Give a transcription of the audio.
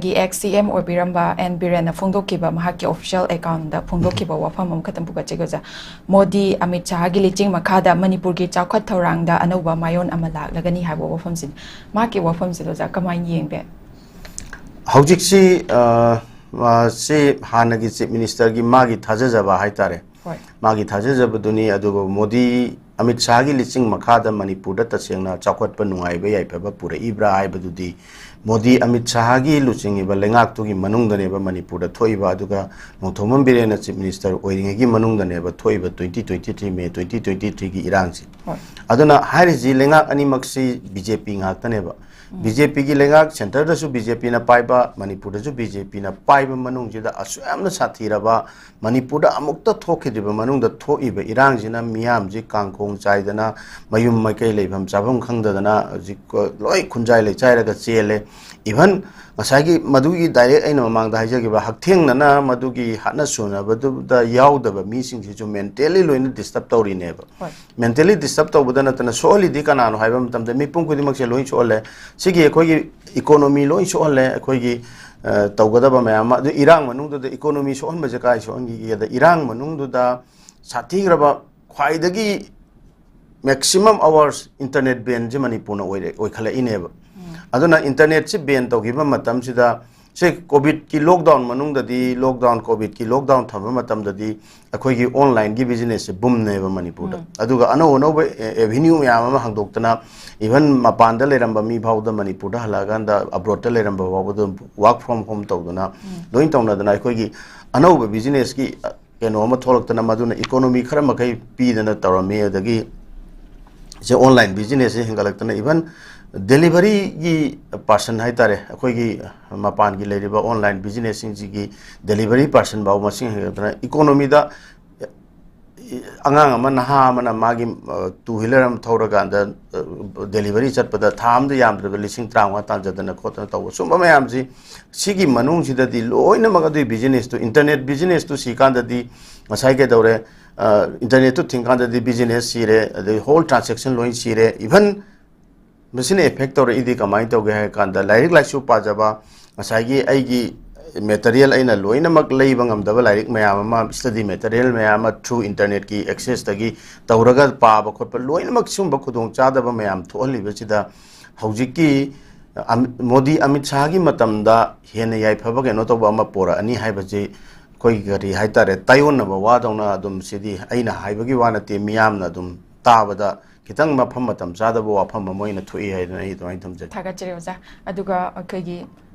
ꯃꯅꯤꯄꯨꯔꯒꯤ ꯑꯦꯛꯁ ꯁꯤ M ꯑꯣꯏꯕꯤꯔꯝꯕ and ꯕꯤꯔꯦꯟꯅ ꯐꯣꯡꯗꯣꯛꯈꯤꯕ ꯃꯍꯥꯛꯀꯤ ꯑꯣꯐꯤꯁꯤꯌꯦꯜ ꯑꯦꯀꯥꯎꯟꯗ ꯐꯣꯡꯗꯣꯛꯈꯤꯕ ꯋꯥꯐꯝ ꯑꯃꯈꯛꯇꯪ ꯄꯨꯒꯠꯆꯩ ꯑꯣꯖꯥ ꯃꯣꯗꯤ ꯑꯃꯤꯠ ꯁꯥꯍꯒꯤ ꯂꯤꯆꯤꯡ ꯃꯈꯥꯗ ꯃꯅꯤꯄꯨꯔꯒꯤ ꯆꯥꯎꯈꯠ ꯊꯧꯔꯥꯡꯗ ꯑꯅꯧꯕ ꯃꯥꯌꯣꯟ ꯑꯃ ꯂꯥꯛꯂꯒꯅꯤ ꯍꯥꯏꯕ ꯋꯥꯐꯝꯁꯤꯅꯤ ꯃꯍꯥꯛꯀꯤ ꯋꯥꯐꯝꯁꯤꯗ ꯑꯣꯖꯥ ꯀꯃꯥꯏꯅ ꯌꯦꯡꯕꯦ ꯍꯧꯖꯤꯛꯁꯤ ꯁꯤ ꯍꯥꯟꯅꯒꯤ ꯆꯤꯞ ꯃꯤꯅꯤꯁꯇꯔꯒꯤ ꯃꯥꯒꯤ ꯊꯥꯖꯖꯕ ꯍꯥꯏꯇꯥꯔꯦ ꯃꯥꯒꯤ ꯊꯥꯖꯖꯕꯗꯨꯅꯤ ꯑꯗꯨꯒ ꯃꯣꯗꯤ ꯑꯃꯤꯠ ꯁꯥꯍꯒꯤ ꯂꯤꯆꯤꯡ ꯃꯈꯥꯗ ꯃꯅꯤꯄꯨꯔꯗ ꯇꯁꯦꯡꯅ ꯆꯥꯎꯈꯠꯄ ꯅꯨꯡꯉꯥꯏꯕ ꯌꯥꯏꯐꯕ ꯄꯨꯔꯛꯏꯕ꯭ꯔꯥ ꯍꯥꯏꯕꯗꯨꯗꯤ ꯃꯣꯗꯤ ꯑꯃꯤꯠ ꯁꯥꯍꯒꯤ ꯂꯨꯆꯤꯡꯉꯤꯕ ꯂꯩꯉꯥꯛꯇꯨꯒꯤ ꯃꯅꯨꯡꯗꯅꯦꯕ ꯃꯅꯤꯄꯨꯔꯗ ꯊꯣꯛꯏꯕ ꯑꯗꯨꯒ ꯅꯣꯡꯊꯣꯝꯕꯝ ꯕꯤꯔꯦꯟꯅ ꯆꯤꯞ ꯃꯤꯅꯤꯁꯇꯔ ꯑꯣꯏꯔꯤꯉꯩꯒꯤ ꯃꯅꯨꯡꯗꯅꯦꯕ ꯊꯣꯛꯏꯕ 2023 ꯃꯦ 2023ꯒꯤ ꯏꯔꯥꯡꯁꯤ ꯑꯗꯨꯅ ꯍꯥꯏꯔꯤꯁꯤ ꯂꯩꯉꯥꯛ ꯑꯅꯤꯃꯛꯁꯤ ꯕꯤꯖꯦꯄꯤ ꯉꯥꯛꯇꯅꯦꯕ ꯕꯤꯖꯦꯄꯤꯒꯤ ꯂꯩꯉꯥꯛ ꯁꯦꯟꯇꯔꯗꯁꯨ ꯕꯤꯖꯦꯄꯤꯅ ꯄꯥꯏꯕ ꯃꯅꯤꯄꯨꯔꯗꯁꯨ ꯕꯤꯖꯦꯄꯤꯅ ꯄꯥꯏꯕ ꯃꯅꯨꯡꯁꯤꯗ ꯑꯁꯨꯛꯌꯥꯝꯅ ꯁꯥꯊꯤꯔꯕ ꯃꯅꯤꯄꯨꯔꯗ ꯑꯃꯨꯛꯇ ꯊꯣꯛꯈꯤꯗ꯭ꯔꯤꯕ ꯃꯅꯨꯡꯗ ꯊꯣꯛꯏꯕ ꯏꯔꯥꯡꯁꯤꯅ ꯃꯤꯌꯥꯝꯁꯤ ꯀꯥꯡꯈꯣꯡ ꯆꯥꯏꯗꯅ ꯃꯌꯨꯝ ꯃꯀꯩ ꯂꯩꯐꯝ ꯆꯥꯐꯝ ꯈꯪꯗꯗꯅ ꯍꯧꯖꯤꯛ ꯂꯣꯏ ꯈꯨꯟꯖꯥꯏ ꯂꯩꯆꯥꯏꯔꯒ ꯆꯦꯜꯂꯦ ꯏꯚꯟ ꯉꯁꯥꯏꯒꯤ ꯃꯗꯨꯒꯤ ꯗꯥꯏꯔꯦꯛ ꯑꯩꯅ ꯃꯃꯥꯡꯗ ꯍꯥꯏꯖꯈꯤꯕ ꯍꯛꯊꯦꯡꯅꯅ ꯃꯗꯨꯒꯤ ꯍꯥꯠꯅ ꯁꯨꯅꯕꯗꯨꯗ ꯌꯥꯎꯗꯕ ꯃꯤꯁꯤꯡꯁꯤꯁꯨ ꯃꯦꯟꯇꯦꯜꯂꯤ ꯂꯣꯏꯅ ꯗꯤꯁꯇꯔꯕ ꯇꯧꯔꯤꯅꯦꯕ ꯃꯦꯟꯇꯦꯜꯂꯤ ꯗꯤꯁꯇꯔꯕ ꯇꯧꯕꯗ ꯅꯠꯇꯅ ꯁꯣꯛꯍꯜꯂꯤꯗꯤ ꯀꯅꯥꯅꯣ ꯍꯥꯏꯕ ꯃꯇꯝꯗ ꯃꯤꯄꯨꯝ ꯈꯨꯗꯤꯡꯃꯛꯁꯦ ꯂꯣꯏ ꯁꯣꯛꯍꯜꯂꯦ ꯁꯤꯒꯤ ꯑꯩꯈꯣꯏꯒꯤ ꯏꯀꯣꯅꯣꯃꯤ ꯂꯣꯏ ꯁꯣꯛꯍꯜꯂꯦ ꯑꯩꯈꯣꯏꯒꯤ ꯇꯧꯒꯗꯕ ꯃꯌꯥꯝ ꯑꯃ ꯑꯗꯨ ꯏꯔꯥꯡ ꯃꯅꯨꯡꯗꯨꯗ ꯏꯀꯣꯅꯣꯃꯤ ꯁꯣꯛꯍꯟꯕꯁꯦ ꯀꯥꯏ ꯁꯣꯛꯍꯟꯈꯤꯒꯦꯗ ꯏꯔꯥꯡ ꯃꯅꯨꯡꯗꯨꯗ ꯁꯥꯊꯤꯈ꯭ꯔꯕ ꯈ꯭ꯋꯥꯏꯗꯒꯤ ꯃꯦꯛꯁꯤꯃꯝ ꯑꯋꯥꯔꯁ ꯏꯟꯇꯔꯅꯦꯠ ꯕꯦꯟꯁꯦ ꯃꯅꯤꯄꯨꯔꯅ ꯑꯣꯏꯈꯠꯂꯛꯏꯅꯦꯕ ꯑꯗꯨꯅ ꯏꯟꯇꯔꯅꯦꯠꯁꯤ ꯕꯦꯟ ꯇꯧꯈꯤꯕ ꯃꯇꯝꯁꯤꯗ ꯁꯤ ꯀꯣꯚꯤꯗꯀꯤ ꯂꯣꯛꯗꯥꯎꯟ ꯃꯅꯨꯡꯗꯗꯤ ꯂꯣꯛꯗꯥꯎꯟ ꯀꯣꯚꯤꯗꯀꯤ ꯂꯣꯛꯗꯥꯎꯟ ꯊꯝꯕ ꯃꯇꯝꯗꯗꯤ ꯑꯩꯈꯣꯏꯒꯤ ꯑꯣꯟꯂꯥꯏꯟꯒꯤ ꯕꯤꯖꯤꯅꯦꯁꯁꯦ ꯕꯨꯝꯅꯦꯕ ꯃꯅꯤꯄꯨꯔꯗ ꯑꯗꯨꯒ ꯑꯅꯧ ꯑꯅꯧꯕ ꯑꯦꯚꯦꯅ꯭ꯌꯨ ꯃꯌꯥꯝ ꯑꯃ ꯍꯥꯡꯗꯣꯛꯇꯅ ꯏꯚꯟ ꯃꯄꯥꯟꯗ ꯂꯩꯔꯝꯕ ꯃꯤ ꯐꯥꯎꯗ ꯃꯅꯤꯄꯨꯔꯗ ꯍꯜꯂꯛꯑꯀꯥꯟꯗ ꯑꯕ꯭ꯔꯣꯗꯇ ꯂꯩꯔꯝꯕ ꯐꯥꯎꯕꯗ ꯋꯥꯔꯛ ꯐ꯭ꯔꯣꯝ ꯍꯣꯝ ꯇꯧꯗꯅ ꯂꯣꯏ ꯇꯧꯅꯗꯅ ꯑꯩꯈꯣꯏꯒꯤ ꯑꯅꯧꯕ ꯕꯤꯖꯤꯅꯦꯁꯀꯤ ꯀꯩꯅꯣ ꯑꯃ ꯊꯣꯛꯂꯛꯇꯅ ꯃꯗꯨꯅ ꯏꯀꯣꯅꯣꯃꯤ ꯈꯔ ꯃꯈꯩ ꯄꯤꯗꯅ ꯇꯧꯔꯝꯃꯤ ꯑꯗꯒꯤ ꯁꯦ ꯑꯣꯟꯂꯥꯏꯟ ꯕꯤꯖꯤꯅꯦꯁꯁꯦ ꯍꯦꯟꯒꯠꯂꯛꯇꯅ ꯏꯚꯟ ꯗꯦꯂꯤꯚꯔꯤꯒꯤ ꯄꯥꯔꯁꯟ ꯍꯥꯏꯇꯥꯔꯦ ꯑꯩꯈꯣꯏꯒꯤ ꯃꯄꯥꯟꯒꯤ ꯂꯩꯔꯤꯕ ꯑꯣꯟꯂꯥꯏꯟ ꯕꯤꯖꯤꯅꯦꯁꯁꯤꯡꯁꯤꯒꯤ ꯗꯦꯂꯤꯚꯔꯤ ꯄꯥꯔꯁꯟ ꯐꯥꯎ ꯃꯁꯤꯡ ꯍꯦꯟꯒꯠꯇꯅ ꯏꯀꯣꯅꯣꯃꯤꯗ ꯑꯉꯥꯡ ꯑꯃ ꯅꯍꯥ ꯑꯃꯅ ꯃꯥꯒꯤ ꯇꯨ ꯋꯤꯂꯔ ꯑꯃ ꯊꯧꯔꯀꯥꯟꯗ ꯗꯦꯂꯤꯚꯔꯤ ꯆꯠꯄꯗ ꯊꯥ ꯑꯃꯗ ꯌꯥꯝꯗ꯭ꯔꯕ 50,000 ꯇꯥꯟꯖꯗꯅ ꯈꯣꯠꯇꯅ ꯇꯧꯕ ꯁꯨꯝꯕ ꯃꯌꯥꯝꯁꯤ ꯁꯤꯒꯤ ꯃꯅꯨꯡꯁꯤꯗꯗꯤ ꯂꯣꯏꯅꯃꯛ ꯑꯗꯨꯒꯤ ꯕꯤꯖꯤꯅꯦꯁꯇꯨ ꯏꯟꯇꯔꯅꯦꯠ ꯕꯤꯖꯤꯅꯦꯁꯇꯨ ꯁꯤꯀꯥꯟꯗꯗꯤ ꯉꯁꯥꯏ ꯀꯩꯗꯧꯔꯦ ꯏꯟꯇꯔꯅꯦꯠꯇꯨ ꯊꯤꯡꯀꯥꯟꯗꯗꯤ ꯕꯤꯖꯤꯅꯦꯁ ꯁꯤꯔꯦ ꯑꯗꯩ ꯍꯣꯜ ꯇ꯭ꯔꯥꯟꯁꯦꯛꯁꯟ ꯂꯣꯏ ꯁꯤꯔꯦ ꯏꯚꯟ ꯃꯁꯤꯅ ꯑꯦꯐꯦꯛ ꯇꯧꯔꯛꯏꯗꯤ ꯀꯃꯥꯏꯅ ꯇꯧꯒꯦ ꯍꯥꯏ ꯀꯥꯟꯗ ꯂꯥꯏꯔꯤꯛ ꯂꯥꯏꯁꯨ ꯄꯥꯖꯕ ꯉꯁꯥꯏꯒꯤ ꯑꯩꯒꯤ ꯃꯦꯇꯔꯤꯌꯦꯜ ꯑꯩꯅ ꯂꯣꯏꯅꯃꯛ ꯂꯩꯕ ꯉꯝꯗꯕ ꯂꯥꯏꯔꯤꯛ ꯃꯌꯥꯝ ꯑꯃ ꯁ꯭ꯇꯗꯤ ꯃꯦꯇꯔꯤꯌꯦꯜ ꯃꯌꯥꯝ ꯑꯃ ꯊ꯭ꯔꯨ ꯏꯟꯇꯔꯅꯦꯠꯀꯤ ꯑꯦꯛꯁꯦꯁꯇꯒꯤ ꯇꯧꯔꯒ ꯄꯥꯕ ꯈꯣꯠꯄ ꯂꯣꯏꯅꯃꯛ ꯁꯤꯒꯨꯝꯕ ꯈꯨꯗꯣꯡꯆꯥꯗꯕ ꯃꯌꯥꯝ ꯊꯣꯛꯍꯜꯂꯤꯕꯁꯤꯗ ꯍꯧꯖꯤꯛꯀꯤ ꯃꯣꯗꯤ ꯑꯃꯤꯠ ꯁꯥꯍꯒꯤ ꯃꯇꯝꯗ ꯍꯦꯟꯅ ꯌꯥꯏꯐꯕ ꯀꯩꯅꯣ ꯇꯧꯕ ꯑꯃ ꯄꯣꯔꯛꯑꯅꯤ ꯍꯥꯏꯕꯁꯤ ꯑꯩꯈꯣꯏ ꯀꯔꯤ ꯍꯥꯏꯇꯥꯔꯦ ꯇꯥꯏꯌꯣꯟꯅꯕ ꯋꯥꯗꯧꯅ ꯑꯗꯨꯝ ꯁꯤꯗꯤ ꯑꯩꯅ ꯍꯥꯏꯕꯒꯤ ꯋꯥ ꯅꯠꯇꯦ ꯃꯤꯌꯥꯝꯅ ꯑꯗꯨꯝ ꯇꯥꯕꯗ ꯈꯤꯇꯪ ꯃꯐꯝ ꯃꯇꯝ ꯆꯥꯗꯕ ꯋꯥꯐꯝ ꯑꯃ ꯑꯣꯏꯅ ꯊꯣꯛꯏ ꯍꯥꯏꯗꯅ ꯑꯩ ꯑꯗꯨꯃꯥꯏꯅ ꯊꯝꯖꯒꯦ ꯊꯥꯒꯠꯆꯔꯤ ꯑꯣꯖꯥ ꯑꯗꯨꯒ ꯑꯩꯈꯣꯏꯒꯤ